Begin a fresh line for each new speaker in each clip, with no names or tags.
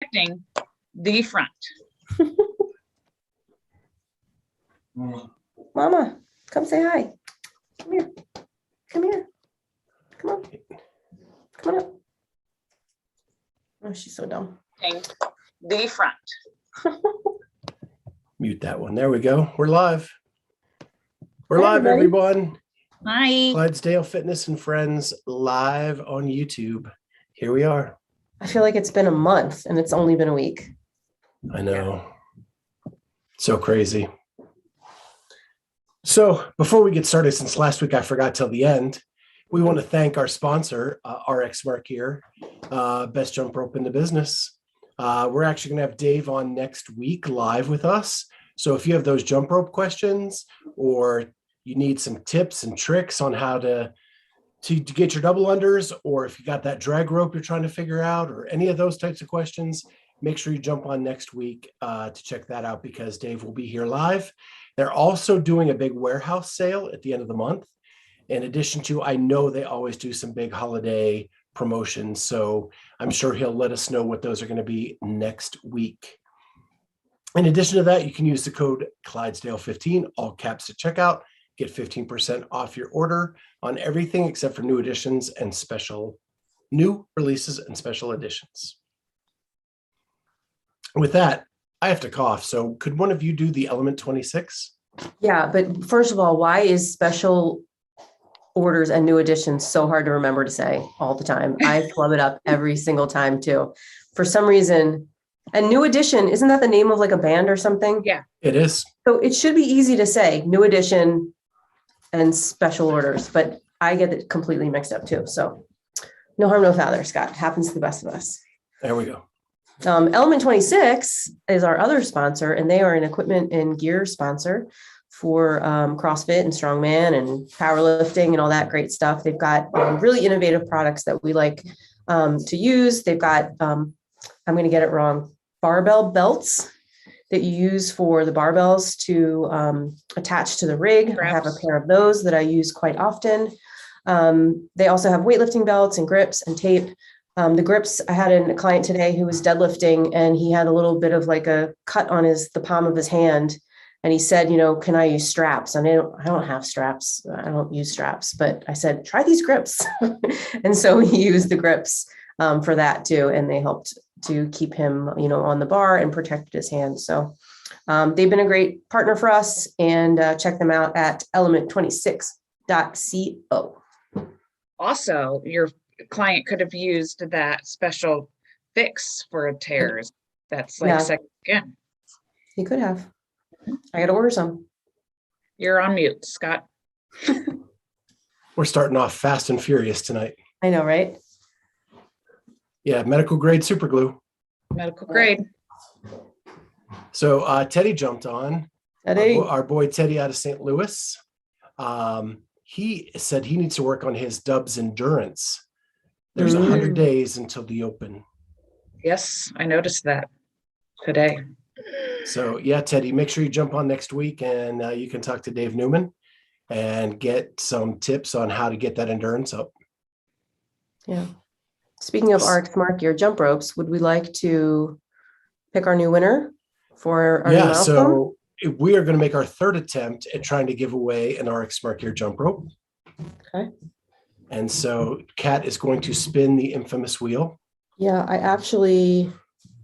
protecting the front.
Mama, come say hi. Come here. Come here. Come on. Come on up. Oh, she's so dumb.
The front.
Mute that one. There we go. We're live. We're
Hi,
live,
everybody.
everyone.
Hi.
Clydesdale Fitness and Friends live on YouTube. Here we are.
I feel like it's been a month and it's only been a week.
I know. So crazy. So before we get started, since last week I forgot till the end, we want to thank our sponsor, RX Smart Gear, best jump rope in the business. We're actually going to have Dave on next week live with us. So if you have those jump rope questions or you need some tips and tricks on how to get your double unders, or if you got that drag rope you're trying to figure out, or any of those types of questions, make sure you jump on next week to check that out, because Dave will be here live. They're also doing a big warehouse sale at the end of the month. In addition to, I know they always do some big holiday promotions, so I'm sure he'll let us know what those are going to be next week. In addition to that, you can use the code Clydesdale15, all caps at checkout, get 15% off your order on everything except for new editions and new releases and special editions. With that, I have to cough. So could one of you do the Element 26?
Yeah, but first of all, why is special orders and new editions so hard to remember to say all the time? I flub it up every single time too. For some reason, and new edition, isn't that the name of like a band or something?
Yeah.
It is.
So it should be easy to say new edition and special orders, but I get it completely mixed up too. So no harm, no foul, Scott. Happens to the best of us.
There we go.
Element 26 is our other sponsor, and they are an equipment and gear sponsor for CrossFit and strongman and powerlifting and all that great stuff. They've got really innovative products that we like to use. They've got, I'm going to get it wrong, barbell belts that you use for the barbells to attach to the rig. I have a pair of those that I use quite often. They also have weightlifting belts and grips and tape. The grips, I had a client today who was deadlifting, and he had a little bit of like a cut on the palm of his hand. And he said, can I use straps? And I don't have straps. I don't use straps, but I said, try these grips. And so he used the grips for that too. And they helped to keep him, on the bar and protected his hand. So they've been a great partner for us, and check them out at element26.co.
Also, your client could have used that special fix for tears. That's like second skin.
He could have. I got to order some.
You're on mute, Scott.
We're starting off fast and furious tonight.
I know, right?
Yeah, medical grade super glue.
Medical grade.
So Teddy jumped on.
Teddy.
Our boy Teddy out of St. Louis. He said he needs to work on his Dubs endurance. There's 100 days until the Open.
Yes, I noticed that today.
So yeah, Teddy, make sure you jump on next week, and you can talk to Dave Newman and get some tips on how to get that endurance up. Yeah.
Speaking of RX Smart Gear jump ropes, would we like to pick our new winner for our new milestone?
So we are going to make our third attempt at trying to give away an RX Smart Gear jump rope.
Okay.
And so Kat is going to spin the infamous wheel.
Yeah, I actually,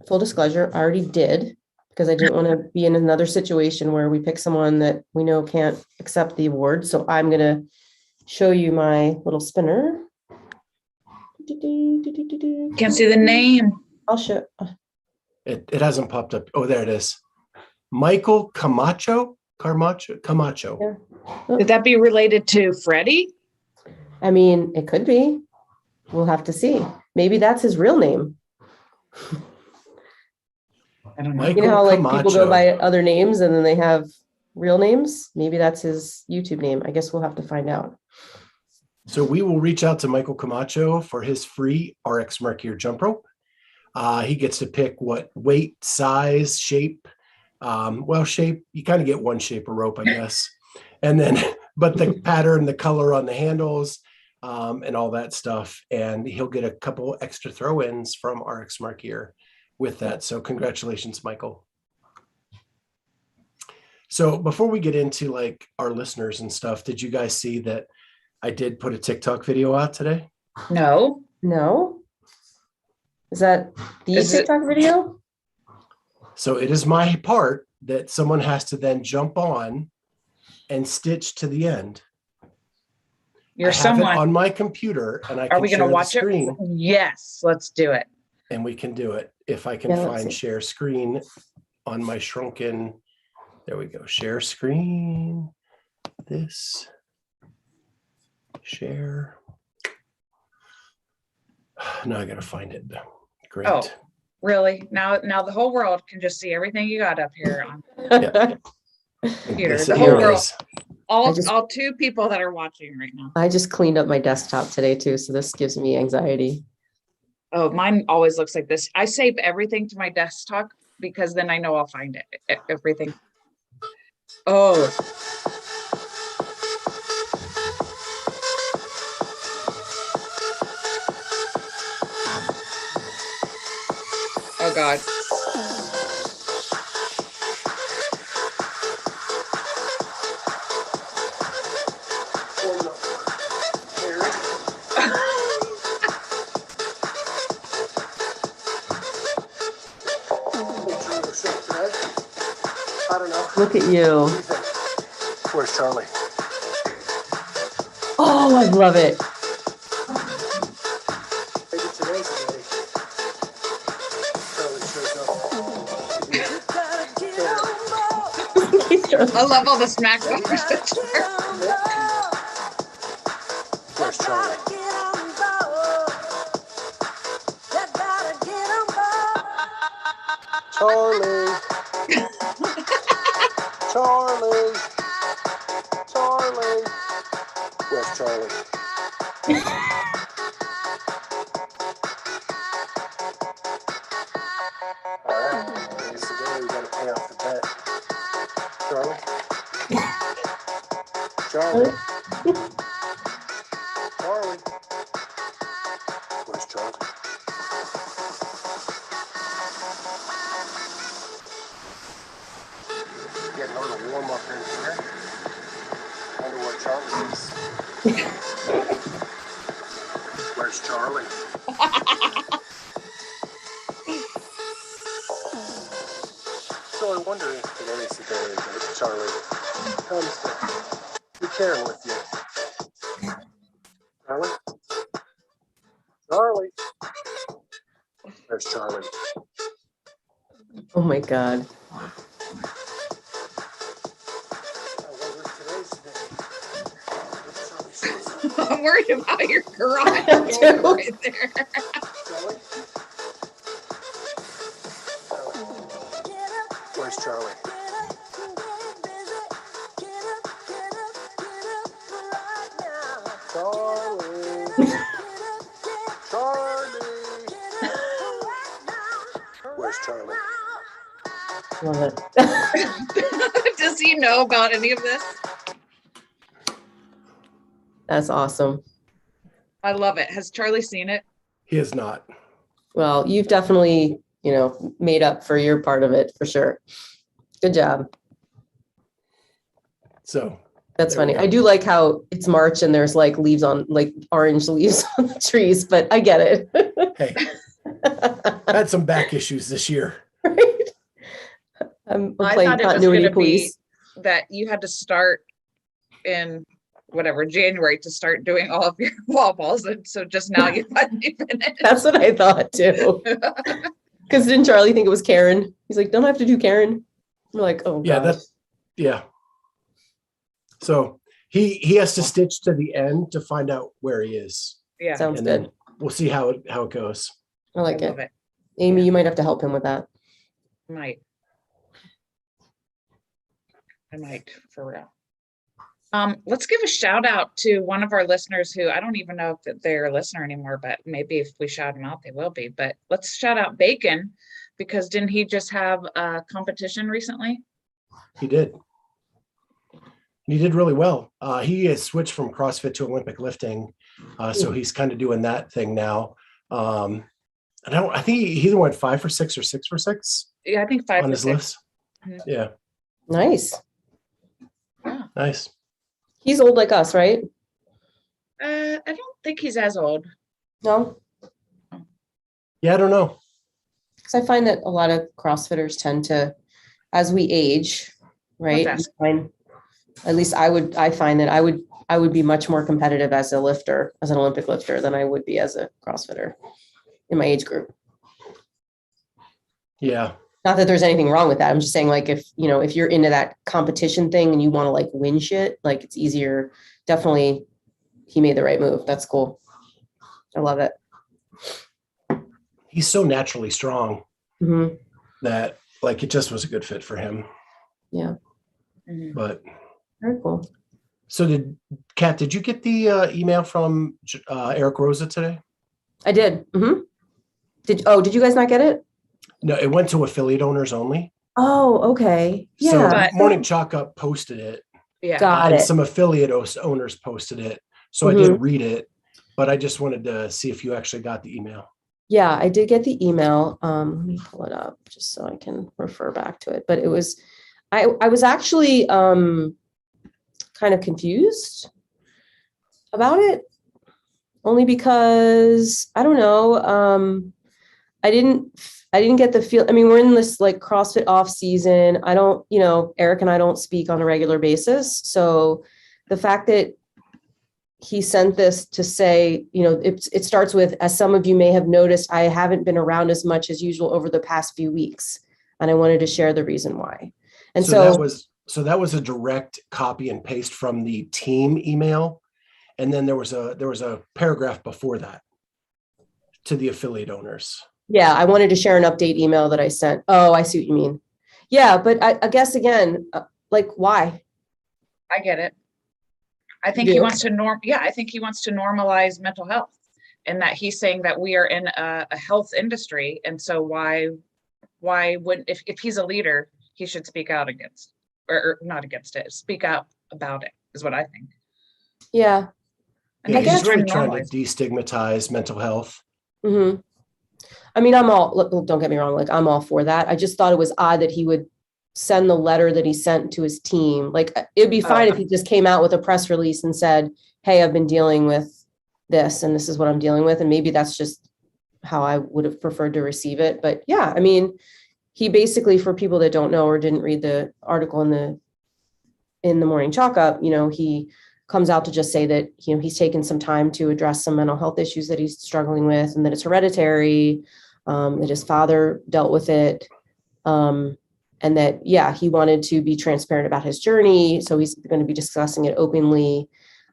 full disclosure, I already did, because I didn't want to be in another situation where we pick someone that we know can't accept the award. So I'm going to show you my little spinner.
Can't see the name.
I'll show.
It hasn't popped up. Oh, there it is. Michael Camacho.
Yeah.
Could that be related to Freddie?
I mean, it could be. We'll have to see. Maybe that's his real name.
I don't know.
Michael
You know how
Camacho.
people go by other names and then they have real names? Maybe that's his YouTube name. I guess we'll have to find out.
So we will reach out to Michael Camacho for his free RX Smart Gear jump rope. He gets to pick what weight, size, shape. Shape, you kind of get one shape of rope, I guess. And then, but the pattern, the color on the handles, and all that stuff. And he'll get a couple extra throw-ins from RX Smart Gear with that. So congratulations, Michael. So before we get into like our listeners and stuff, did you guys see that I did put a TikTok video out today?
No,
No? Is that the
Is it-
TikTok video?
So it is my part that someone has to then jump on and stitch to the end.
you're
I have
someone.
it on my computer and I
Are
can
we going
share
to
the
watch it?
screen
Yes, let's do it.
and we can do it. If I can
Yeah, let's
find
see.
share screen on my shrunken, there we go. Share screen, this, share. Now I got to find it. Great.
Oh. Really? Now the whole world can just see everything you got up here on
Yeah.
computer.
Yes,
The
here
whole
it
world.
is.
All 2 people that are watching right now.
I just cleaned up my desktop today too, so this gives me anxiety.
Oh, mine always looks like this. I save everything to my desktop because then I know I'll find it. Everything. Oh. Oh God.
I don't know.
Look at you.
Where's Charlie?
Oh, I love it.
Maybe today's the day. Charlie shows up.
I love all the smack bars.
Where's Charlie? Charlie. Charlie. Charlie. Where's Charlie? All right. Today's the day we gotta pay off the debt. Charlie. Charlie. Charlie. Where's Charlie? Getting a little warm up in here. Wonder where Charlie is. Where's Charlie? So I wonder if today is the day that Charlie comes to be caring with you. Charlie? Charlie? Where's Charlie?
Oh my God.
I wonder if today's the day that Charlie shows up.
I'm worried about your garage
Dude.
door right there.
Charlie? Where's Charlie? Charlie. Charlie. Where's Charlie?
Love it.
Does he know about any of this?
That's awesome.
I love it. Has Charlie seen it?
He is not.
Well, you've definitely, made up for your part of it for sure. Good job.
So
That's
There we
funny. I
go.
do like how it's March and there's like leaves on, like orange leaves on the trees, but I get it.
hey, I had some back issues this year.
Right? I'm
I
playing
thought it was
continuity
gonna be
police.
that you had to start in whatever, January to start doing all of your wall balls. And so just now you finally finished.
That's what I thought too. Because didn't Charlie think it was Karen? He's like, don't I have to do Karen? I'm like, oh
Yeah,
gosh.
Yeah. So he has to stitch to the end to find out where he is.
Yeah.
Sounds
And
good.
then we'll see how it goes.
I like
I love
it.
it.
Amy,
Yeah.
you might have to help him with that.
I might for real. Let's give a shout out to one of our listeners who I don't even know if they're a listener anymore, but maybe if we shout them out, they will be. But let's shout out Bacon, because didn't he just have a competition recently?
He did. He did really well. He has switched from CrossFit to Olympic lifting. So he's kind of doing that thing now. I think he either went 5 for 6 or 6 for 6
Yeah, I think 5
on
for
his
6.
list.
Mhm.
Yeah,
Nice.
Yeah.
nice.
He's old like us, right?
I don't think he's as old.
No,
Yeah, I don't know.
because I find that a lot of CrossFitters tend to, as we age, right?
ask.
At least I find that I would be much more competitive as a lifter, as an Olympic lifter, than I would be as a CrossFitter in my age group.
Yeah,
Not that there's anything wrong with that. I'm just saying, like, if you're into that competition thing and you want to like win shit, like it's easier. Definitely, he made the right move. That's cool. I love it.
he's so naturally strong
Mhm.
that like it just was a good fit for him.
Yeah,
Mhm.
But
very cool.
so Kat, did you get the email from Eric Roza today?
I did. Did you guys not get it?
No, it went to affiliate owners only.
Oh, okay.
So
Yeah.
But-
Morning Chalk Up posted it.
Yeah.
Got
And
it.
some affiliate owners posted it. So I did read it, but I just wanted to see if you actually got the email.
Yeah, I did get the email. Let me pull it up just so I can refer back to it. But it was, I was actually kind of confused about it, only because I don't know. I didn't get the feel. I mean, we're in this like CrossFit off season. I don't, Eric and I don't speak on a regular basis. So the fact that he sent this to say, it starts with, as some of you may have noticed, I haven't been around as much as usual over the past few weeks. And I wanted to share the reason why. And so
that was a direct copy and paste from the team email. And then there was a paragraph before that to the affiliate owners.
yeah, I wanted to share an update email that I sent. Oh, I see what you mean. Yeah, but I guess again, like, why?
I get it. I think
You
he
do?
wants to I think he wants to normalize mental health, and that he's saying that we are in a health industry. And so why wouldn't, if he's a leader, he should speak out against, or not against it, speak out about it, is what I think.
Yeah.
Yeah,
I
he's
guess
really
trying
trying to destigmatize mental health.
Mm-hmm. I mean, don't get me wrong, like I'm all for that. I just thought it was odd that he would send the letter that he sent to his team. Like it'd be fine if he just came out with a press release and said, hey, I've been dealing with this and this is what I'm dealing with. And maybe that's just how I would have preferred to receive it. But yeah, I mean, he basically, for people that don't know or didn't read the article in the Morning Chalk Up, he comes out to just say that, he's taken some time to address some mental health issues that he's struggling with and that it's hereditary, that his father dealt with it. And that, yeah, he wanted to be transparent about his journey. So he's going to be discussing it openly.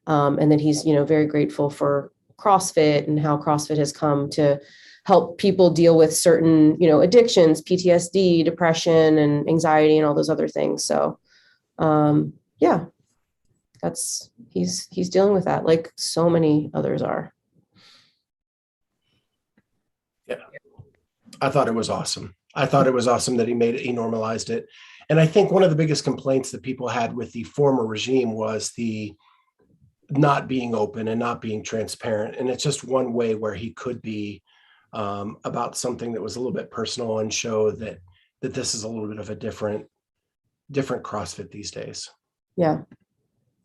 And that he's, very grateful for CrossFit and how CrossFit has come to help people deal with certain, addictions, PTSD, depression, and anxiety, and all those other things. So, yeah, he's dealing with that like so many others are.
Yeah. I thought it was awesome. I thought it was awesome that he normalized it. And I think one of the biggest complaints that people had with the former regime was the not being open and not being transparent. And it's just one way where he could be about something that was a little bit personal and show that this is a little bit of a different CrossFit these days.
Yeah,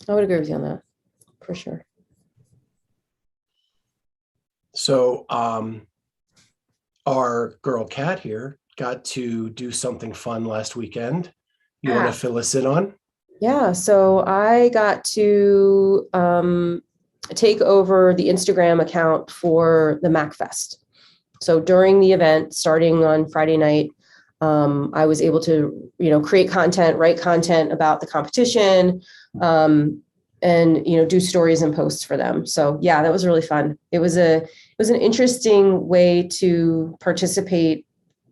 I would agree with you on that for sure.
So our girl Kat here got to do something fun last weekend. You want to fill us in on?
Yeah, so I got to take over the Instagram account for the MacFest. So during the event, starting on Friday night, I was able to, create content, write content about the competition, and do stories and posts for them. So yeah, that was really fun. It was an interesting way to participate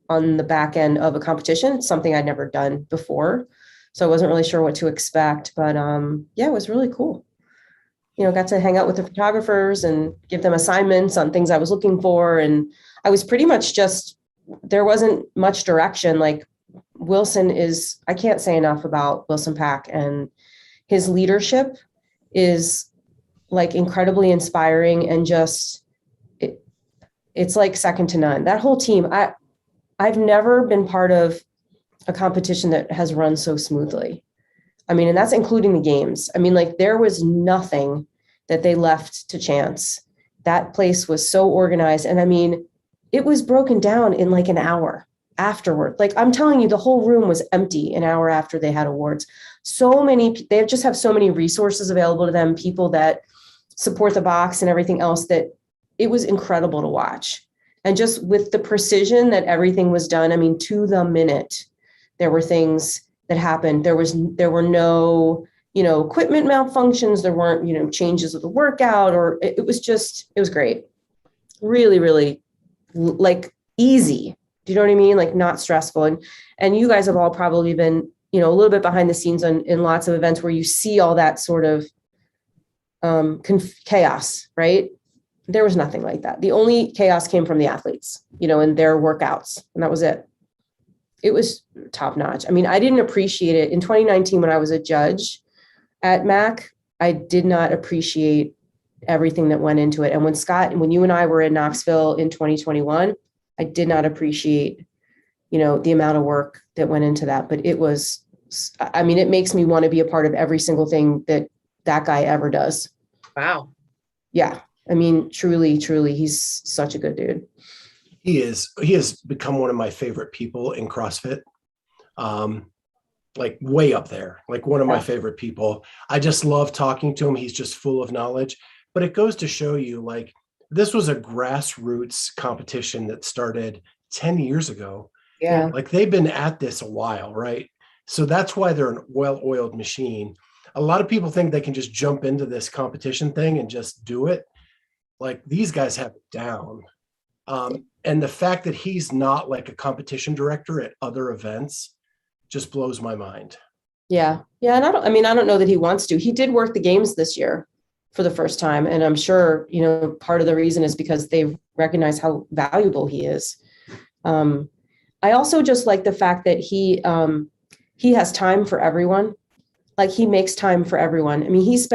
on the back end of a competition, something I'd never done before. So I wasn't really sure what to expect, but yeah, it was really cool. Got to hang out with the photographers and give them assignments on things I was looking for. And I was pretty much there wasn't much direction. Like Wilson I can't say enough about Wilson Pack, and his leadership is like incredibly inspiring, and just It's like second to none. That whole team, I've never been part of a competition that has run so smoothly. I mean, and that's including the games. I mean, like there was nothing that they left to chance. That place was so organized. And I mean, it was broken down in like an hour afterward. Like I'm telling you, the whole room was empty an hour after they had awards. They just have so many resources available to them, people that support the box and everything else, that it was incredible to watch. And just with the precision that everything was done, I mean, to the minute, there were things that happened. There were no, equipment malfunctions. There weren't, changes with the workout, or it was great. Really, really like easy. Do you know what I mean? Like not stressful. And you guys have all probably been, a little bit behind the scenes in lots of events where you see all that sort of chaos, right? There was nothing like that. The only chaos came from the athletes, and their workouts, and that was it. It was top notch. I mean, I didn't appreciate it in 2019 when I was a judge at MAC. I did not appreciate everything that went into it. And when you and I were in Knoxville in 2021, I did not appreciate, the amount of work that went into that. But it makes me want to be a part of every single thing that guy ever does.
Wow.
Yeah. I mean, truly, truly, he's such a good dude.
He has become one of my favorite people in CrossFit. Like way up there, like one of my favorite people. I just love talking to him. He's just full of knowledge. But it goes to show you, like, this was a grassroots competition that started 10 years ago.
Yeah.
Like they've been at this a while, right? So that's why they're an well-oiled machine. A lot of people think they can just jump into this competition thing and just do it. Like these guys have it down. And the fact that he's not like a competition director at other events just blows my mind.
Yeah. Yeah. And I don't know that he wants to. He did work the games this year for the first time. And I'm sure, part of the reason is because they recognize how valuable he is. I also just like the fact that he has time for everyone. Like he makes time for everyone. I mean,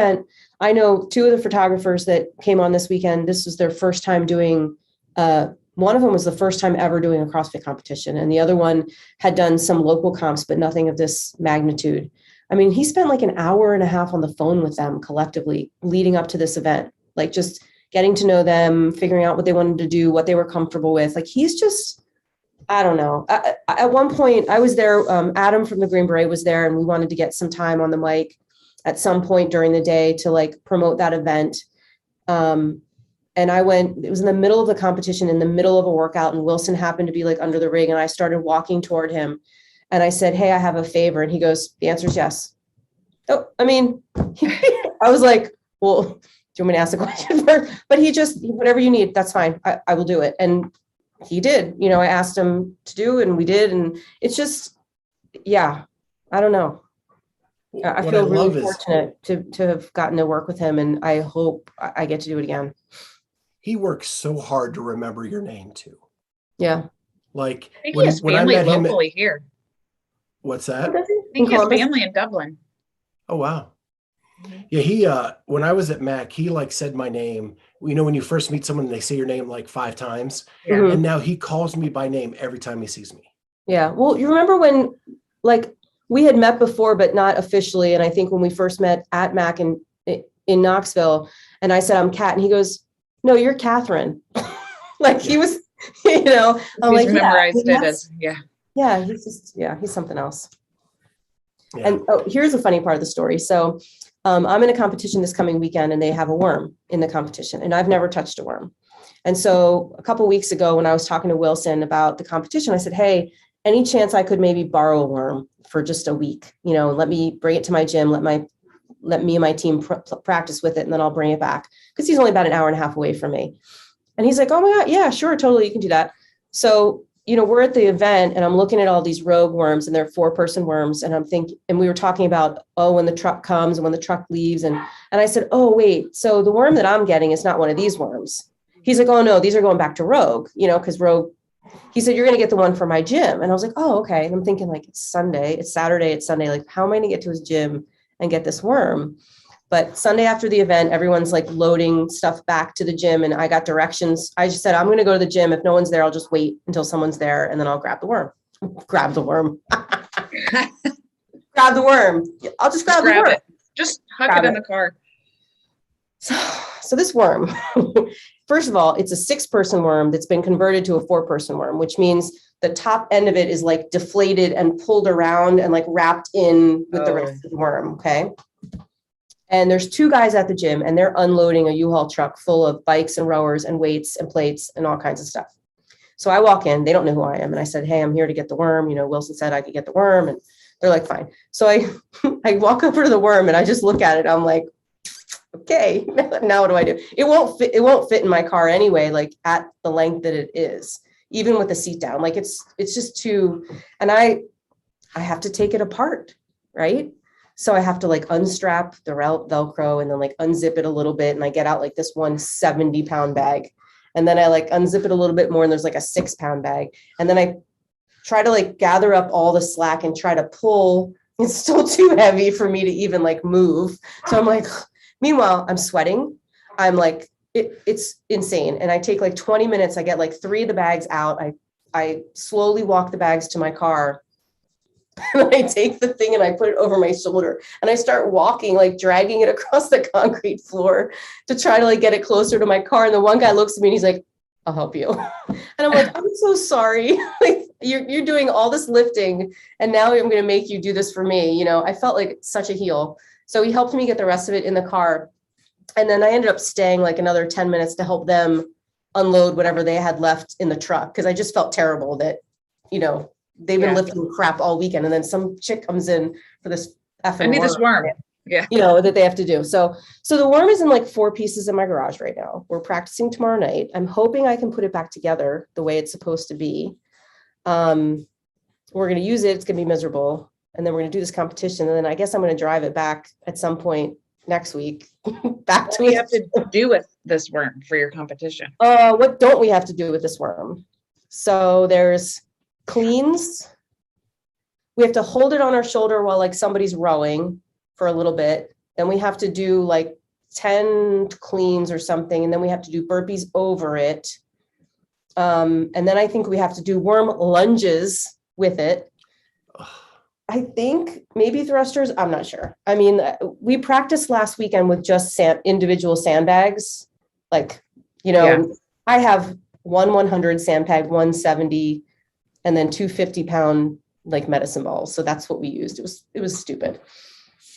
I know two of the photographers that came on this weekend. This was their first time doing, one of them was the first time ever doing a CrossFit competition. And the other one had done some local comps, but nothing of this magnitude. I mean, he spent like an hour and a half on the phone with them collectively leading up to this event, like just getting to know them, figuring out what they wanted to do, what they were comfortable with. Like he's just, I don't know. At one point I was there, Adam from the Green Beret was there, and we wanted to get some time on the mic at some point during the day to like promote that event. And I went, it was in the middle of the competition, in the middle of a workout, and Wilson happened to be like under the rig, and I started walking toward him and I said, "Hey, I have a favor." And he goes, "The answer is yes." Oh, I mean, I was like, "Well, do you want me to ask the question first?" But he just, whatever you need, that's fine. I will do it. And he did, I asked him to do, and we did. And it's just, yeah, I don't know. I feel really fortunate to have gotten to work with him, and I hope I get to do it again.
He works so hard to remember your name too.
Yeah.
Like
I think he has family locally here.
What's that?
I think he has family in Dublin.
Oh, wow. Yeah, he when I was at MAC, he like said my name. When you first meet someone, they say your name like 5 times. Yeah.
Mm-hmm.
And now he calls me by name every time he sees me.
Yeah. Well, you remember when like we had met before, but not officially. And I think when we first met at MAC in Knoxville, and I said, "I'm Kat," and he goes, "No, you're Catherine." Like he was, I'm
he's like, memorized it as, yeah.
Yeah. He's something else. Yeah. And here's a funny part of the story. So I'm in a competition this coming weekend, and they have a worm in the competition, and I've never touched a worm. And so a couple of weeks ago, when I was talking to Wilson about the competition, I said, "Hey, any chance I could maybe borrow a worm for just a week? Let me bring it to my gym, let me and my team practice with it, and then I'll bring it back." Because he's only about an hour and a half away from me. And he's like, "Oh my God, yeah, sure, totally, you can do that." So, we're at the event, and I'm looking at all these rogue worms, and they're 4-person worms. And I'm thinking, and we were talking about, when the truck comes and when the truck leaves. And I said, "Oh, wait, so the worm that I'm getting is not one of these worms." He's like, "Oh no, these are going back to Rogue, because Rogue," he said, "You're going to get the one for my gym." And I was like, "Oh, okay." And I'm thinking, like, it's Saturday, it's Sunday. Like, how am I going to get to his gym and get this worm? But Sunday after the event, everyone's like loading stuff back to the gym, and I got directions. I just said, I'm going to go to the gym. If no one's there, I'll just wait until someone's there, and then I'll grab the worm. Grab the worm. Grab the worm. I'll just grab the worm.
It. Just huck it in the car.
So this worm, first of all, it's a 6-person worm that's been converted to a 4-person worm, which means the top end of it is like deflated and pulled around and like wrapped in with the rest of the worm. Okay. And there's 2 guys at the gym, and they're unloading a U-Haul truck full of bikes and rowers and weights and plates and all kinds of stuff. So I walk in, they don't know who I am. And I said, hey, I'm here to get the worm. You know, Wilson said I could get the worm. And they're like, fine. So I walk over to the worm and I just look at it. I'm like, okay, now what do I do? It won't fit in my car anyway, like at the length that it is, even with the seat down. Like it's just too, and I have to take it apart, right? So I have to like unstrap the Velcro and then like unzip it a little bit. And I get out like this 170-pound bag. And then I like unzip it a little bit more, and there's like a 6-pound bag. And then I try to like gather up all the slack and try to pull. It's still too heavy for me to even like move. So I'm like, meanwhile, I'm sweating. I'm like, it's insane. And I take like 20 minutes. I get like 3 of the bags out. I slowly walk the bags to my car. And I take the thing and I put it over my shoulder, and I start walking, like dragging it across the concrete floor to try to like get it closer to my car. And the one guy looks at me and he's like, I'll help you. And I'm like, I'm so sorry. Like you're doing all this lifting, and now I'm going to make you do this for me. You know, I felt like such a heel. So he helped me get the rest of it in the car. And then I ended up staying like another 10 minutes to help them unload whatever they had left in the truck. Cause I just felt terrible that, you know, they've been lifting crap all weekend. And then some chick comes in for this effing
I need this worm. Yeah.
You know, that they have to do. So the worm is in like 4 pieces in my garage right now. We're practicing tomorrow night. I'm hoping I can put it back together the way it's supposed to be. We're going to use it. It's going to be miserable. And then we're going to do this competition. And then I guess I'm going to drive it back at some point next week. Back to
what do you have to do with this worm for your competition?
What don't we have to do with this worm? So there's cleans. We have to hold it on our shoulder while like somebody's rowing for a little bit. Then we have to do like 10 cleans or something. And then we have to do burpees over it. And then I think we have to do worm lunges with it. I think maybe thrusters. I'm not sure. I mean, we practiced last weekend with just individual sandbags. Like, you know, I have 100 sandbag, 170, and then 2 50-pound like medicine balls. So that's what we used. It was stupid.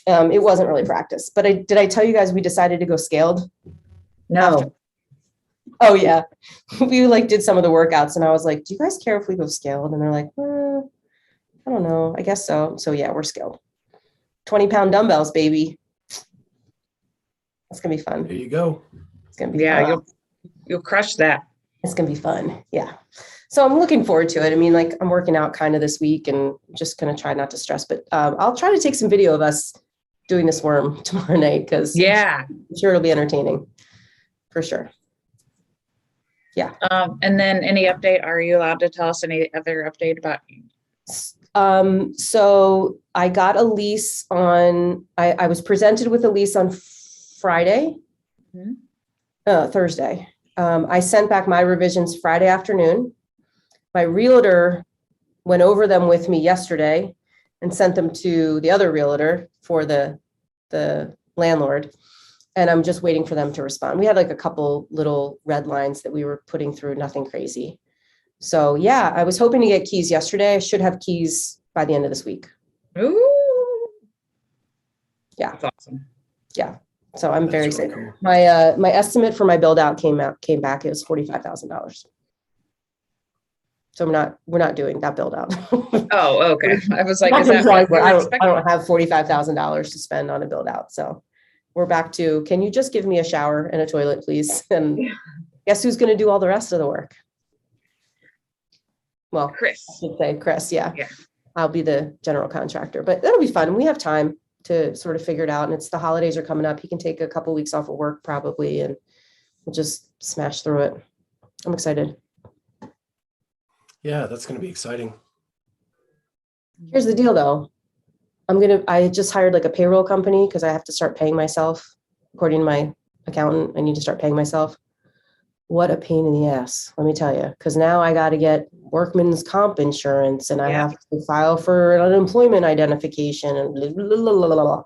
It wasn't really practice. But did I tell you guys we decided to go scaled?
No.
Oh yeah. We like did some of the workouts, and I was like, do you guys care if we go scaled? And they're like, I don't know. I guess so. So yeah, we're scaled. 20-pound dumbbells, baby. That's gonna be fun.
There you go.
It's gonna be fun.
You'll crush that.
It's gonna be fun. Yeah. So I'm looking forward to it. I mean, like I'm working out kind of this week and just gonna try not to stress, but I'll try to take some video of us doing this worm tomorrow night, because I'm sure it'll be entertaining for sure. Yeah.
And then any update? Are you allowed to tell us any other update about?
So I got a lease on, I was presented with a lease on Friday, Thursday. I sent back my revisions Friday afternoon. My realtor went over them with me yesterday and sent them to the other realtor for the landlord. And I'm just waiting for them to respond. We had like a couple little red lines that we were putting through, nothing crazy. So yeah, I was hoping to get keys yesterday. I should have keys by the end of this week.
Ooh.
Yeah.
That's awesome.
Yeah. So I'm very excited.
Cool.
My estimate for my build out came back. It was $45,000. So we're not doing that build out.
Oh, okay. I was like,
I
is that what you were
don't
expecting?
have $45,000 to spend on a build out. So we're back to, can you just give me a shower and a toilet, please? And guess who's going to do all the rest of the work? Well,
Chris.
I should say Chris. Yeah.
Yeah.
I'll be the general contractor, but that'll be fun. And we have time to sort of figure it out. And it's the holidays are coming up. He can take a couple of weeks off of work probably, and we'll just smash through it. I'm excited.
Yeah, that's going to be exciting.
Here's the deal though. I just hired like a payroll company because I have to start paying myself. According to my accountant, I need to start paying myself. What a pain in the ass, let me tell you. Because now I got to get workman's comp insurance and I
Yeah.
have to file for an unemployment identification and blah, blah, blah, blah,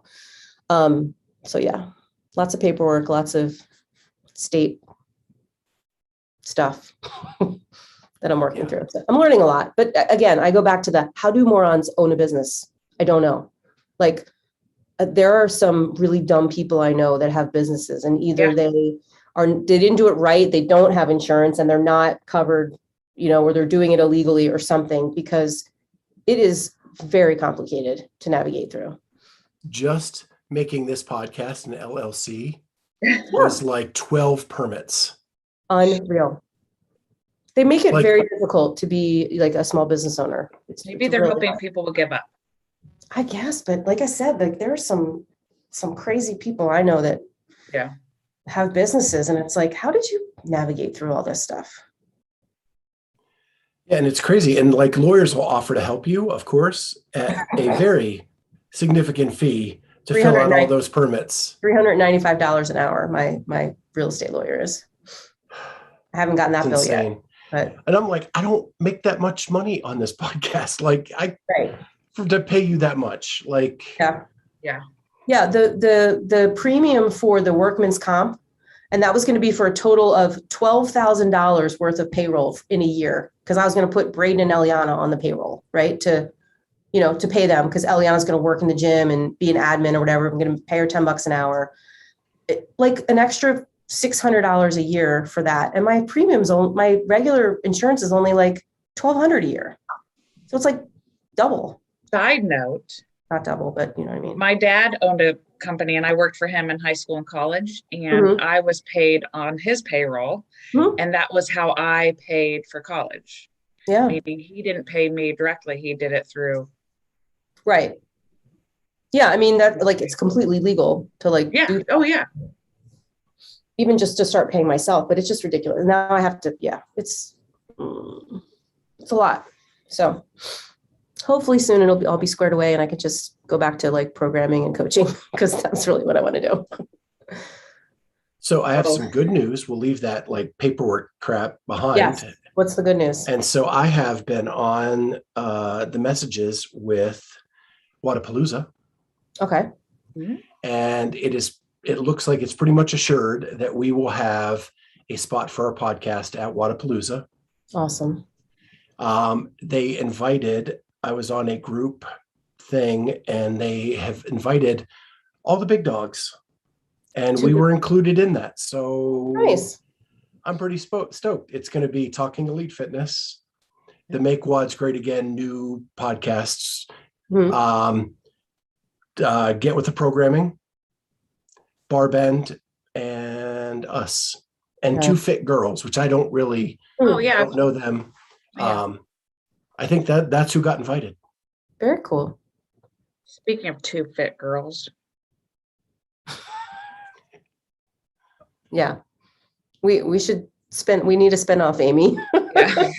blah. So yeah, lots of paperwork, lots of state stuff that I'm working through. So I'm learning a lot. But again, I go back to how do morons own a business? I don't know. Like there are some really dumb people I know that have businesses and either they didn't do it right, they don't have insurance and they're not covered, or they're doing it illegally or something, because it is very complicated to navigate through.
Just making this podcast an LLC was like 12 permits.
Unreal. They make it
Like-
very difficult to be like a small business owner.
Maybe they're
really
hoping
hard.
people will give up.
I guess, but like I said, like there are some crazy people I know that have businesses, and it's like, how did you navigate through all this stuff?
Yeah, and it's crazy. And like lawyers will offer to help you, of course, at a very significant fee to fill out all those permits.
$395 an hour. My real estate lawyer is. I haven't gotten that
It's
bill
insane.
yet. But
And I'm like, I don't make that much money on this podcast. Like to pay you that much. Like
the premium for the workman's comp, and that was going to be for a total of $12,000 worth of payroll in a year, because I was going to put Braden and Eliana on the payroll, right? To pay them, because Eliana's going to work in the gym and be an admin or whatever. I'm going to pay her $10 an hour, like an extra $600 a year for that. And my my regular insurance is only like $1,200 a year. So it's like double.
Side note,
Not double, but you know what I mean?
my dad owned a company and I worked for him in high school and college, and I was paid on his payroll. And that was how I paid for college.
Yeah.
Maybe he didn't pay me directly. He did it through.
Right. Yeah. I mean, that like, it's completely legal to like, do
Oh yeah.
even just to start paying myself, but it's just ridiculous. Now I have to, it's a lot. So hopefully soon I'll be squared away and I can just go back to like programming and coaching, because that's really what I want to do.
So I have some good news. We'll leave that like paperwork crap behind.
Yes. What's the good news?
And so I have been on the messages with Roudtable.
Okay.
And it looks like it's pretty much assured that we will have a spot for our podcast at Roudtable.
Awesome.
I was on a group thing and they have invited all the big dogs and we were included in that. So
nice.
I'm pretty stoked. It's going to be Talking Elite Fitness, the Make WODs Great Again new podcasts, Get With the Programming, Barbend, and us, and Two Fit Girls, which I don't really don't know them. I think that's who got invited.
Very cool.
Speaking of Two Fit Girls.
Yeah. We need to spin off Amy.
Yeah.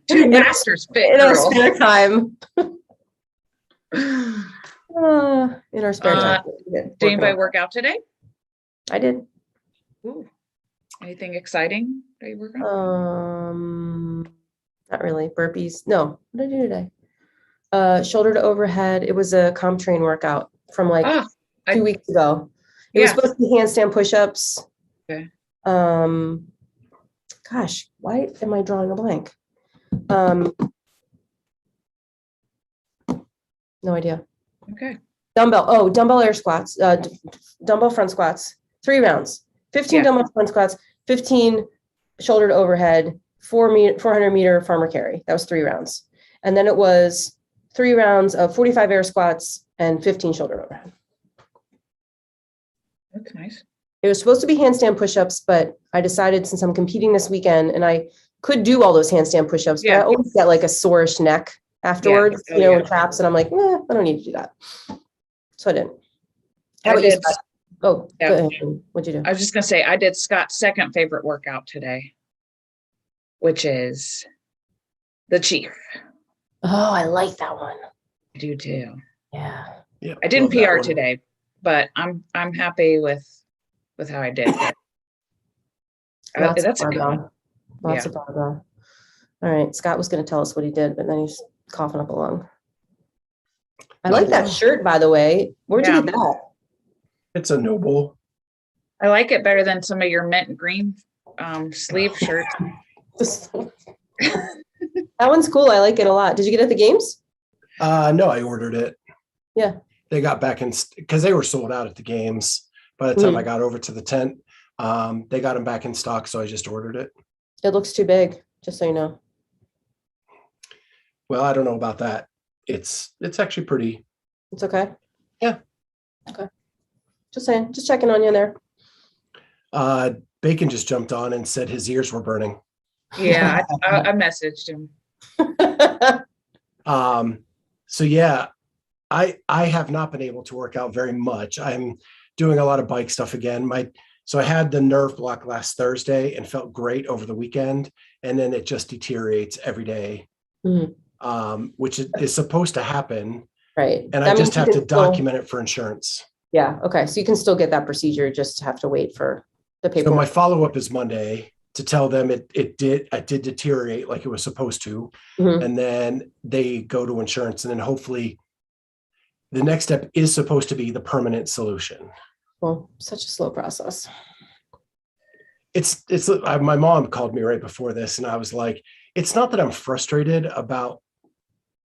Two Masters Fit
in our
Girls.
spare time. In our spare time.
Did anybody work out today?
I did.
Ooh. Anything exciting that you work on?
Not really. Burpees. No. What did I do today? Shoulder to overhead. It was a CompTrain workout from like 2 weeks ago. It was supposed to be handstand push-ups.
Okay.
Gosh, why am I drawing a blank? No idea.
Okay.
Dumbbell air squats, dumbbell front squats, 3 rounds, 15 dumbbell front squats, 15 shoulder to overhead, 400 meter farmer carry. That was 3 rounds. And then it was 3 rounds of 45 air squats and 15 shoulder to overhead.
That's nice.
It was supposed to be handstand push-ups, but I decided since I'm competing this weekend and I could do all those handstand push-ups, but I always get like a sorish neck afterwards, and traps. And I'm like, I don't need to do that. So I didn't. How about you, Scott? Go ahead. What'd you do?
I was just going to say, I did Scott's second favorite workout today, which is the Chief.
Oh, I like that one.
I do too.
Yeah.
Yeah.
I didn't
love that
PR
one.
today, but I'm happy with how I did.
Lots
That's
of
a good one.
barbell. Lots of barbell. All right. Scott was going to tell us what he did, but then he's coughing up a lung. I like that shirt, by the way. Where'd you get that?
It's a Noble.
I like it better than some of your mint green sleeve shirts.
That one's cool. I like it a lot. Did you get it at the games?
No, I ordered it.
Yeah.
They got back in because they were sold out at the games. By the time I got over to the tent, they got them back in stock, so I just ordered it.
It looks too big, just so you know.
Well, I don't know about that. It's actually pretty.
It's okay.
Yeah.
Okay. Just saying, just checking on you there.
Bacon just jumped on and said his ears were burning.
Yeah, I messaged him.
So yeah, I have not been able to work out very much. I'm doing a lot of bike stuff again. So I had the nerve block last Thursday and felt great over the weekend, and then it just deteriorates every day, which is supposed to happen.
Right.
And I just have to document it for insurance.
Yeah. Okay. So you can still get that procedure, just have to wait for the paperwork.
So my follow-up is Monday to tell them I did deteriorate like it was supposed to. And then they go to insurance, and then hopefully the next step is supposed to be the permanent solution.
Well, such a slow process.
My mom called me right before this, and I was like, it's not that I'm frustrated about,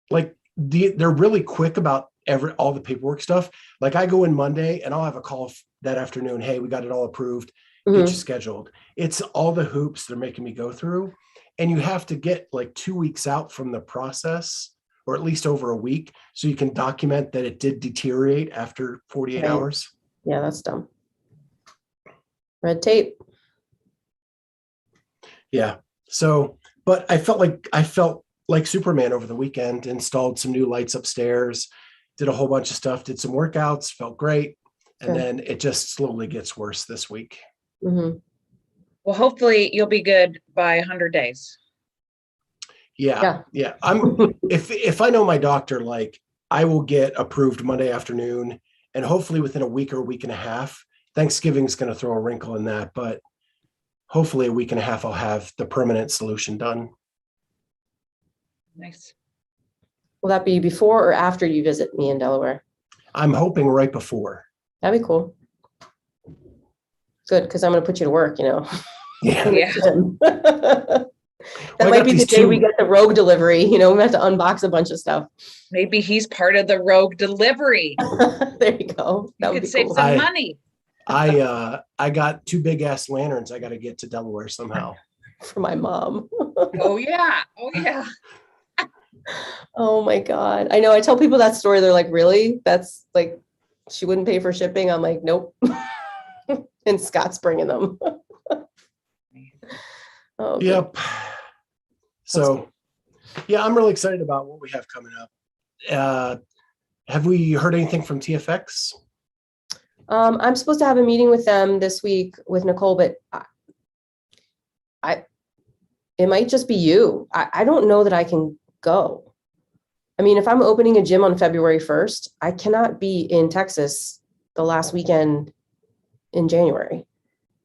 like, they're really quick about all the paperwork stuff. Like, I go in Monday and I'll have a call that afternoon. Hey, we got it all approved. Get you scheduled. It's all the hoops they're making me go through. And you have to get like 2 weeks out from the process, or at least over a week, so you can document that it did deteriorate after 48 hours.
Yeah, that's dumb. Red tape.
Yeah. So, but I felt like Superman over the weekend. Installed some new lights upstairs, did a whole bunch of stuff, did some workouts, felt great. And then it just slowly gets worse this week.
Well, hopefully you'll be good by 100 days.
Yeah. If I know my doctor, like, I will get approved Monday afternoon, and hopefully within a week or a week and a half. Thanksgiving's going to throw a wrinkle in that, but hopefully a week and a half I'll have the permanent solution done.
Nice.
Will that be before or after you visit me in Delaware?
I'm hoping right before.
That'd be cool. Good, because I'm going to put you to work,
Yeah.
That might be the day we get the Rogue delivery. We have to unbox a bunch of stuff.
Maybe he's part of the Rogue delivery.
There you go.
You could save some money.
I got 2 big ass lanterns I got to get to Delaware somehow.
For my mom.
Oh yeah.
Oh my God. I know. I tell people that story. They're like, really? That's like, she wouldn't pay for shipping. I'm like, nope. And Scott's bringing them. Oh,
yep. So, yeah, I'm really excited about what we have coming up. Have we heard anything from TFX?
I'm supposed to have a meeting with them this week with Nicole, but it might just be you. I don't know that I can go. I mean, if I'm opening a gym on February 1st, I cannot be in Texas the last weekend in January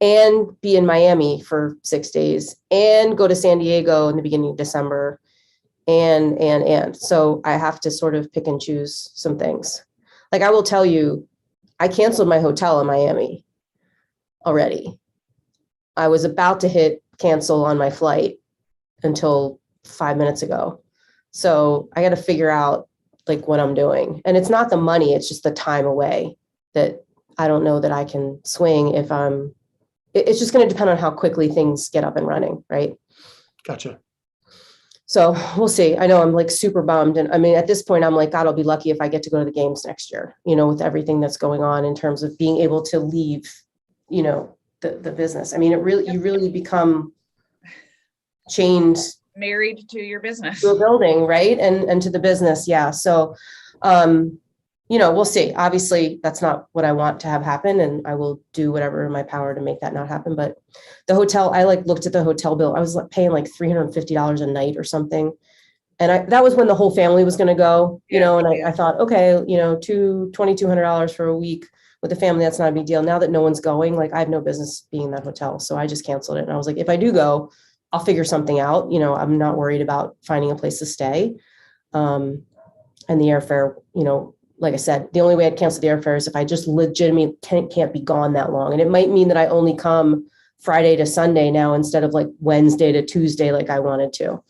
and be in Miami for 6 days and go to San Diego in the beginning of December. And so I have to sort of pick and choose some things. Like, I will tell you, I canceled my hotel in Miami already. I was about to hit cancel on my flight until 5 minutes ago. So I got to figure out like what I'm doing. And it's not the money, it's just the time away that I don't know that I can swing if it's just going to depend on how quickly things get up and running. Right.
Gotcha.
So we'll see. I know I'm like super bummed. And I mean, at this point, I'm like, God, I'll be lucky if I get to go to the games next year, with everything that's going on in terms of being able to leave, the business. I mean, you really become chained,
married to your business,
to a building, right? And to the business. Yeah. So, we'll see. Obviously, that's not what I want to have happen, and I will do whatever in my power to make that not happen. But the hotel, I looked at the hotel bill. I was paying like $350 a night or something. And that was when the whole family was going to go, you
Yeah,
know, and
yeah.
I thought, okay, you know, $2,200 for a week with the family, that's not a big deal. Now that no one's going, like I have no business being in that hotel. So I just canceled it. And I was like, if I do go, I'll figure something out. You know, I'm not worried about finding a place to stay. And the airfare, you know, like I said, the only way I'd cancel the airfare is if I just legitimately can't be gone that long. And it might mean that I only come Friday to Sunday now instead of like Wednesday to Tuesday like I wanted to.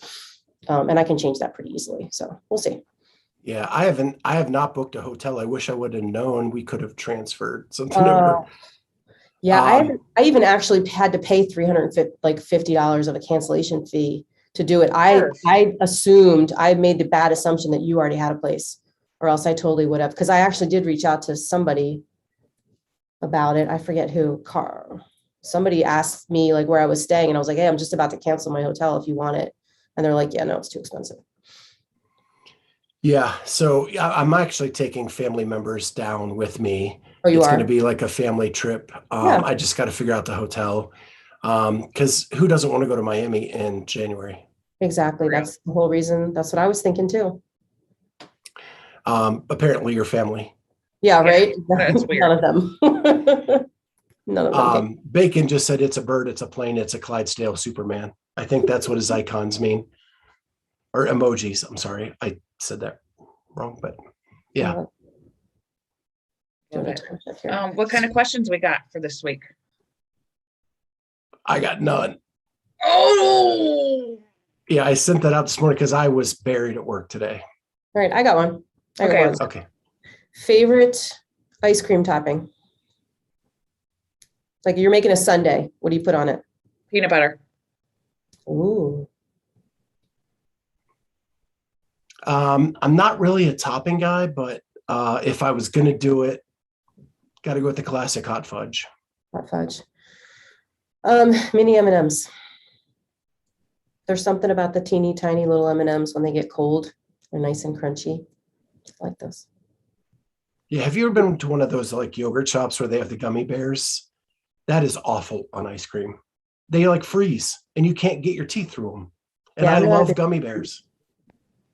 And I can change that pretty easily. So we'll see.
Yeah, I have not booked a hotel. I wish I would have known we could have transferred something over.
Yeah, I even actually had to pay $350 of a cancellation fee to do it. I assumed, I made the bad assumption that you already had a place, or else I totally would have, because I actually did reach out to somebody about it. I forget who. Somebody asked me like where I was staying, and I was like, hey, I'm just about to cancel my hotel if you want it. And they're like, yeah, no, it's too expensive.
Yeah, so I'm actually taking family members down with me.
Oh, you
It's going
are?
to be like a family trip.
Yeah.
I just got to figure out the hotel because who doesn't want to go to Miami in January?
Exactly. That's the whole reason. That's what I was thinking too.
Apparently, your family.
Yeah, right.
That's weird.
None of them. None of them.
Bacon just said it's a bird, it's a plane, it's a Clydesdale Superman. I think that's what his icons mean, or emojis. I'm sorry, I said that wrong, but yeah.
Love it. What kind of questions we got for this week?
I got none.
Oh,
Yeah, I sent that out this morning because I was buried at work today.
All right, I got one.
Okay.
Favorite ice cream topping? Like you're making a sundae. What do you put on it?
peanut butter.
Ooh.
I'm not really a topping guy, but if I was going to do it, got to go with the classic hot fudge.
Hot fudge. Mini M&Ms. There's something about the teeny tiny little M&Ms when they get cold. They're nice and crunchy. I like those.
Yeah, have you ever been to one of those like yogurt shops where they have the gummy bears? That is awful on ice cream. They like freeze and you can't get your teeth through them. And
Yeah,
I love gummy bears.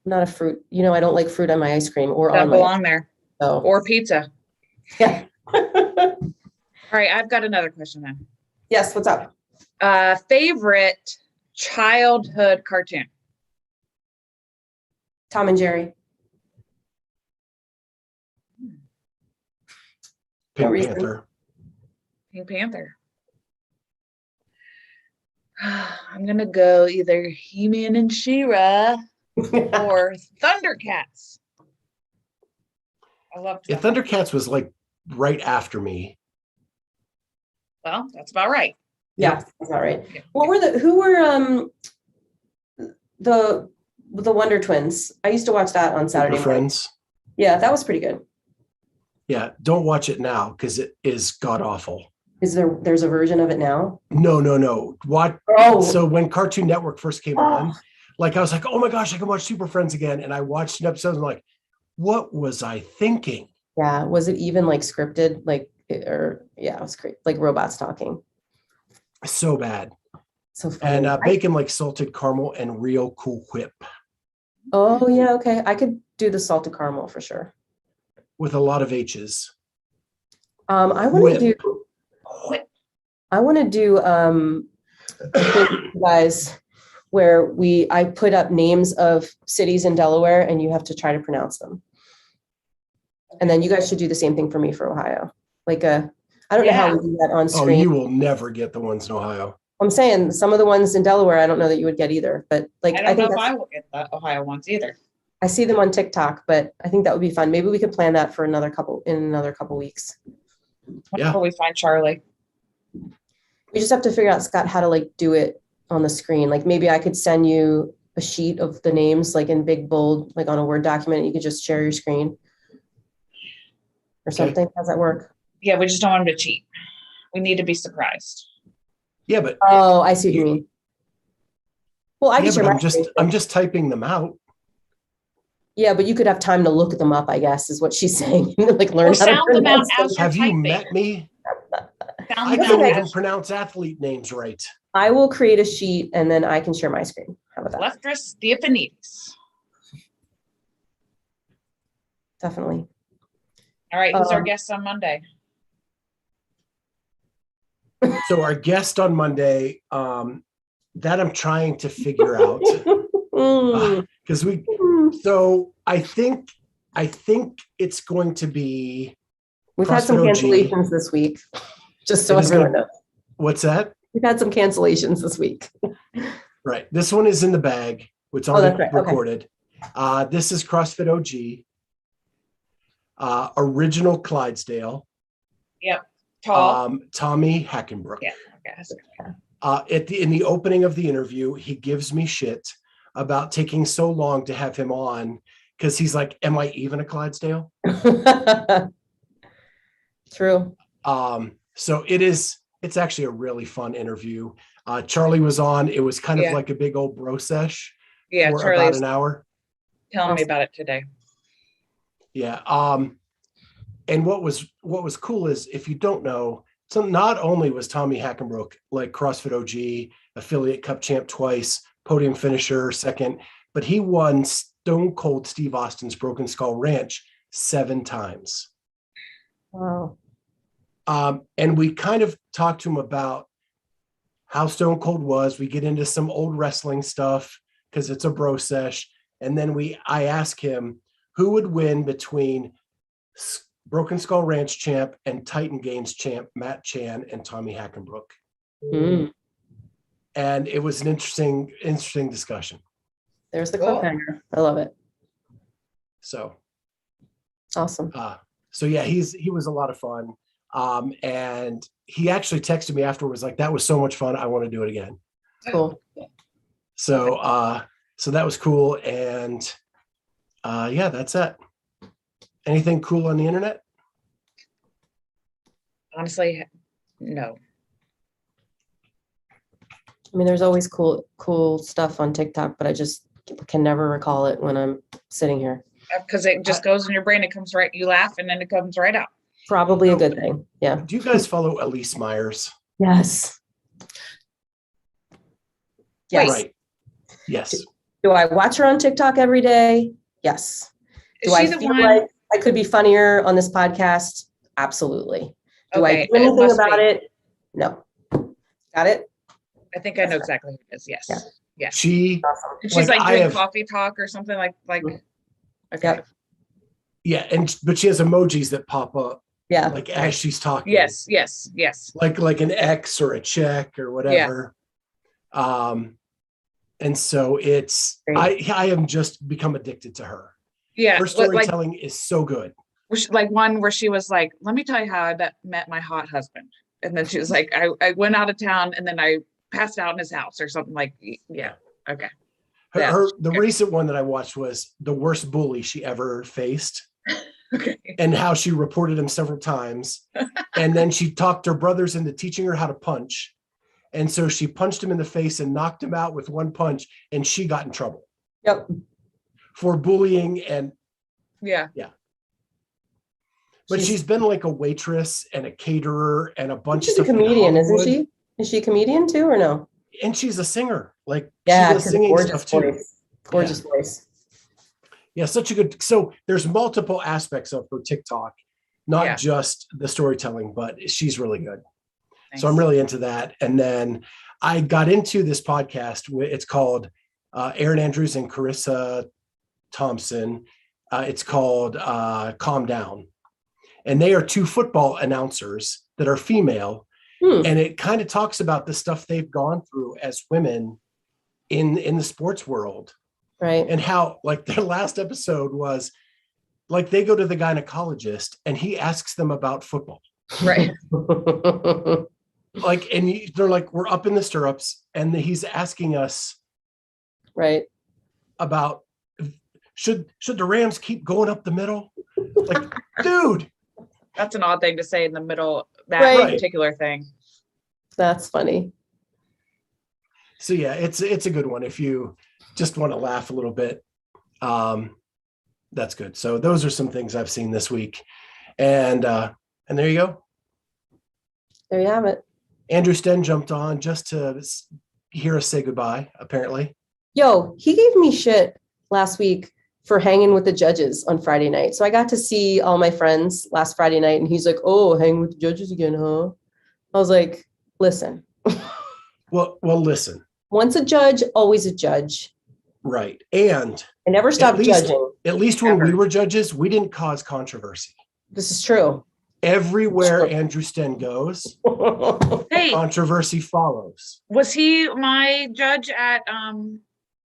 I'm not a fruit. You know, I don't like fruit on my ice cream or
That
on my
belong there.
so.
Or pizza.
Yeah.
All right, I've got another question then.
Yes, what's up?
Favorite childhood cartoon?
Tom and Jerry.
Pink Panther.
Pink Panther. I'm gonna go either He-Man and She-Ra or Thundercats. I love
Thundercats was like right after me.
Well, that's about right.
Yeah, that's all right. Who were the Wonder Twins? I used to watch that on Saturday morning.
Friends.
Yeah, that was pretty good.
Yeah, don't watch it now because it is god awful.
There's a version of it now?
No. What?
Oh.
So when Cartoon Network first came on, like I was like, oh my gosh, I can watch Super Friends again. And I watched an episode and I'm like, what was I thinking?
Yeah. Was it even like scripted? It was great. Like robots talking.
So bad.
So funny.
And bacon like salted caramel and real Cool Whip.
Oh yeah, okay. I could do the salted caramel for sure.
With a lot of H's.
I want to do guys where I put up names of cities in Delaware and you have to try to pronounce them. And then you guys should do the same thing for me for Ohio. I don't know how we do that on screen.
Oh, you will never get the ones in Ohio.
I'm saying some of the ones in Delaware, I don't know that you would get either, but
I don't know if I will get the Ohio ones either.
I see them on TikTok, but I think that would be fun. Maybe we could plan that for another couple weeks.
Until we find Charlie.
We just have to figure out, Scott, how to do it on the screen. Maybe I could send you a sheet of the names in big bold, on a Word document, and you could just share your screen or something. How's that work?
Yeah, we just don't want him to cheat. We need to be surprised.
Yeah, but
oh, I see what you mean. Well,
I'm just typing them out.
Yeah, but you could have time to look them up, I guess, is what she's saying. Learn how to
sound them out as
Have you met me? I can't even pronounce athlete names right.
I will create a sheet and then I can share my screen. How about that?
Leftress Diaphanetes.
definitely.
All right, who's our
Um,
guest on Monday?
So our guest on Monday, that I'm trying to figure out
Mm.
because I think it's going to be
We've had some
CrossFit OG.
cancellations this week, just so
It is
everyone
gonna-
knows.
What's that?
We've had some cancellations this week.
Right. This one is in the bag. It's
Oh,
already
that's right. Okay.
recorded. This is CrossFit OG. Original Clydesdale.
Yep. Tall.
Tommy Hackenbrook.
Yeah. Okay.
In the opening of the interview, he gives me shit about taking so long to have him on because he's like, "Am I even a Clydesdale?"
True.
So it's actually a really fun interview. Charlie was on. It was kind of
Yeah.
like a big old bro sesh
Yeah,
for
Charlie
about
was
an hour.
telling me about it today.
Yeah. And what was cool is, if you don't know, so not only was Tommy Hackenbrook like CrossFit OG, affiliate cup champ twice, podium finisher second, but he won Stone Cold Steve Austin's Broken Skull Ranch 7 times.
Wow.
And we kind of talked to him about how Stone Cold was. We get into some old wrestling stuff because it's a bro sesh. And then I ask him who would win between Broken Skull Ranch champ and Titan Games champ Matt Chan and Tommy Hackenbrook.
Mm.
And it was an interesting discussion.
There's the
Cool.
cliffhanger. I love it.
So
Awesome.
so yeah, he was a lot of fun. And he actually texted me afterwards, like, "That was so much fun. I want to do it again."
Cool.
So so that was cool. And yeah, that's it. Anything cool on the internet?
Honestly, no.
I mean, there's always cool stuff on TikTok, but I just can never recall it when I'm sitting here.
Because it just goes in your brain. It comes right. You laugh and then it comes right out.
Probably a good thing. Yeah.
Do you guys follow Elise Myers?
Yes. Yes.
Right. Yes.
Do I watch her on TikTok every day? Yes.
Is
Do I
she the
feel
one?
like I could be funnier on this podcast? Absolutely. Do I
Okay,
do
it
anything
must
about
be.
it? No. Got it?
I think I know exactly who it is. Yes.
Yeah.
Yes.
She,
Awesome.
And she's like
I
doing
have,
coffee talk or something like. Okay.
Yep.
yeah, but she has emojis that pop up
Yeah.
like as she's talking.
Yes.
Like an X or a check or whatever. And so
Great.
I am just become addicted to her.
Yeah.
Her
Like
storytelling is so good.
like one where she was like, "Let me tell you how I met my hot husband," and then she was like, "I went out of town and then I passed out in his house or something like." Yeah. Okay. Yeah.
The recent one that I watched was the worst bully she ever faced,
Okay.
and how she reported him several times. And then she talked her brothers into teaching her how to punch. And so she punched him in the face and knocked him out with one punch, and she got in trouble
Yep.
for bullying. And
Yeah.
but she's been like a waitress and a caterer and a bunch
She's
of
a
stuff in
comedian, isn't
Hollywood.
she? Is she a comedian too or no?
And she's a singer. Like,
Yeah,
she does singing
gorgeous
stuff too.
voice. Gorgeous voice.
Yeah, such a good. So there's multiple aspects of her TikTok, not
Yeah.
just the storytelling, but she's really good.
Nice.
So I'm really into that. And then I got into this podcast. It's called Aaron Andrews and Carissa Thompson. It's called Calm Down. And they are 2 football announcers that are female. And it kind of talks about the stuff they've gone through as women in the sports world.
Right.
And how, like, their last episode was like, they go to the gynecologist and he asks them about football.
Right.
Like, and they're like, we're up in the stirrups, and he's asking us
Right.
about should the Rams keep going up the middle? Like, dude,
That's an odd thing to say in the middle. That
Right.
particular thing.
That's funny.
so yeah, it's a good one if you just want to laugh a little bit. That's good. So those are some things I've seen this week, and there you go.
There you have it.
Andrew Sten jumped on just to hear us say goodbye, apparently.
Yo, he gave me shit last week for hanging with the judges on Friday night. So I got to see all my friends last Friday night, and he's like, "Oh, hang with the judges again, huh?" I was like, "Listen."
Well, listen.
Once a judge, always a judge.
Right. And
I never stopped judging.
at least when
Ever.
we were judges, we didn't cause controversy.
This is true.
Everywhere
Sure.
Andrew Sten goes,
Hey,
controversy follows.
was he my judge at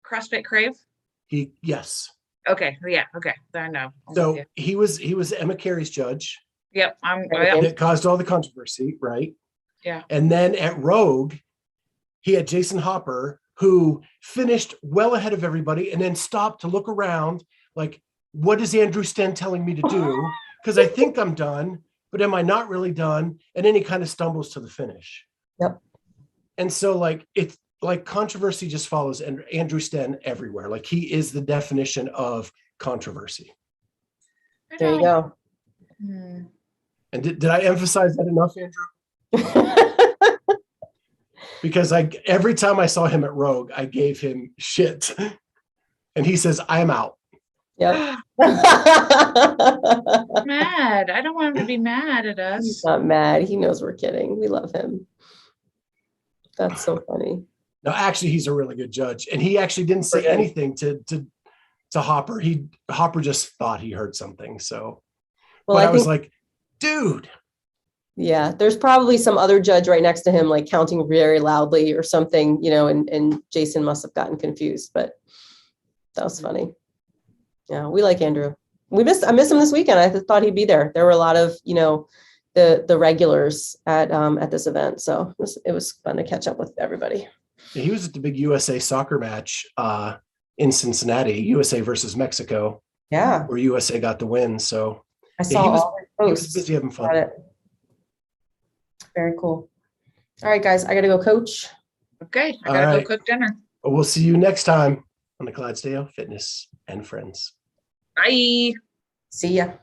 CrossFit Crave?
Yes.
Okay, yeah, okay. I know. I'm with
So
you.
he was Emma Carey's judge.
Yep,
Okay.
That caused all the controversy, right?
Yeah.
And then at Rogue, he had Jason Hopper, who finished well ahead of everybody and then stopped to look around like, what is Andrew Sten telling me to do? Because I think I'm done, but am I not really done? And then he kind of stumbles to the finish.
Yep.
And so like, it's like controversy just follows Andrew Sten everywhere. Like he is the definition of controversy.
I
There you
know.
go.
Hmm.
And did I emphasize that enough, Andrew? Because every time I saw him at Rogue, I gave him shit. And he says, I'm out.
Yep.
Mad. I don't want him to be mad at
He's
us.
not mad. He knows we're kidding. We love him. That's so funny.
No, actually, he's a really good judge. And he actually didn't say
Okay.
anything to Hopper. Hopper just thought he heard something. So
Well,
but I
I
was
think,
like, dude.
yeah, there's probably some other judge right next to him, like counting very loudly or something, and Jason must have gotten confused, but that was funny. Yeah, we like Andrew. I miss him this weekend. I thought he'd be there. There were a lot of, the regulars at this event. So it was fun to catch up with everybody.
He was at the big USA soccer match in Cincinnati, USA versus Mexico,
Yeah,
where USA got the win. So
I saw
he was
all his
he was
posts.
busy having
Got
fun.
it. Very cool. All right, guys, I got to go coach.
Okay, I
All
gotta
right.
go cook dinner.
We'll see you next time on the Clydesdale Fitness and Friends.
Bye.
See ya.